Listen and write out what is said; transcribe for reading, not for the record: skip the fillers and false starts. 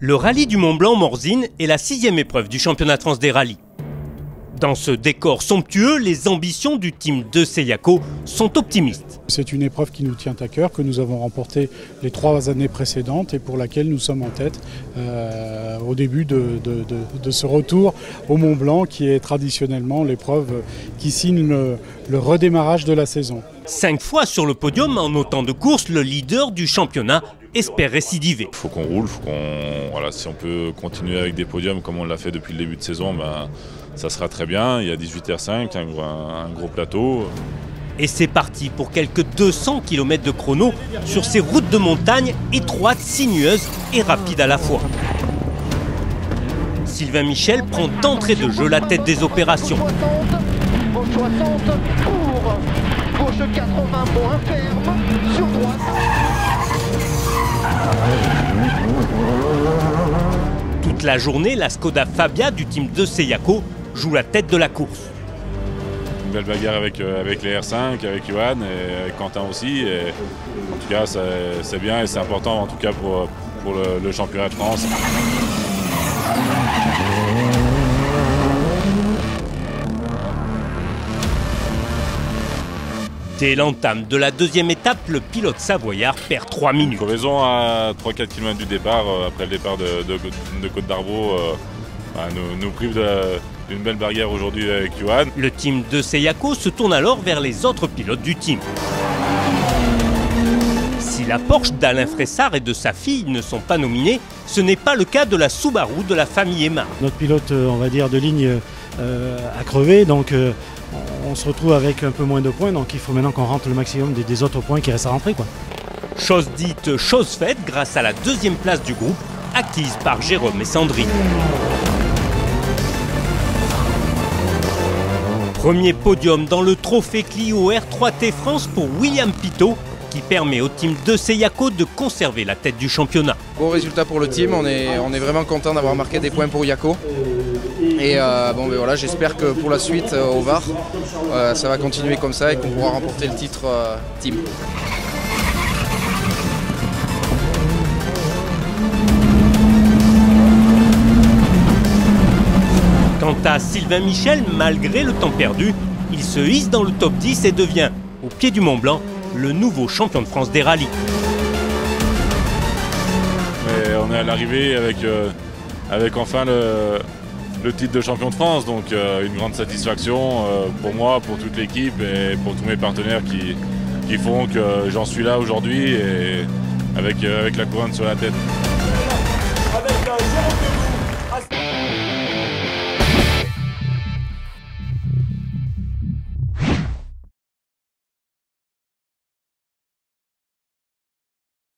Le rallye du Mont-Blanc-Morzine est la 6e épreuve du championnat de France des rallyes. Dans ce décor somptueux, les ambitions du team de Seyako sont optimistes. C'est une épreuve qui nous tient à cœur, que nous avons remportée les 3 années précédentes et pour laquelle nous sommes en tête au début de ce retour au Mont-Blanc qui est traditionnellement l'épreuve qui signe le redémarrage de la saison. 5 fois sur le podium en autant de courses, le leader du championnat espère récidiver. Il faut qu'on roule, voilà, si on peut continuer avec des podiums comme on l'a fait depuis le début de saison, ça sera très bien. Il y a 18h05, un gros plateau. Et c'est parti pour quelques 200 km de chrono sur ces routes de montagne étroites, sinueuses et rapides à la fois. Sylvain Michel prend d'entrée de jeu la tête des opérations. 60 pour gauche 80 moins ferme sur droite. Toute la journée, la Skoda Fabia du team de Seyako joue la tête de la course. Une belle bagarre avec les R5, avec Johan et avec Quentin aussi. Et en tout cas, c'est bien et c'est important en tout cas pour le championnat de France. Dès l'entame de la 2e étape, le pilote savoyard perd 3 minutes. Crevaison à 3-4 km du départ, après le départ de Côte d'Arvaux, nous prive d'une belle barrière aujourd'hui avec Johan. Le team de Seyako se tourne alors vers les autres pilotes du team. Si la Porsche d'Alain Fressard et de sa fille ne sont pas nominés, ce n'est pas le cas de la Subaru de la famille Aymar. Notre pilote, on va dire, de ligne a crevé, donc on se retrouve avec un peu moins de points, donc il faut maintenant qu'on rentre le maximum des autres points qui restent à rentrer, quoi. Chose dite, chose faite grâce à la 2e place du groupe, acquise par Jérôme et Sandrine. Premier podium dans le trophée Clio R3T France pour William Pitot, qui permet au team de Seyako de conserver la tête du championnat. Bon résultat pour le team, on est vraiment content d'avoir marqué des points pour Yako. Et voilà, j'espère que pour la suite au VAR, ça va continuer comme ça et qu'on pourra remporter le titre team. Quant à Sylvain Michel, malgré le temps perdu, il se hisse dans le top 10 et devient, au pied du Mont Blanc, le nouveau champion de France des rallyes. Mais on est à l'arrivée avec enfin le titre de champion de France, donc une grande satisfaction pour moi, pour toute l'équipe et pour tous mes partenaires qui font que j'en suis là aujourd'hui et avec la couronne sur la tête.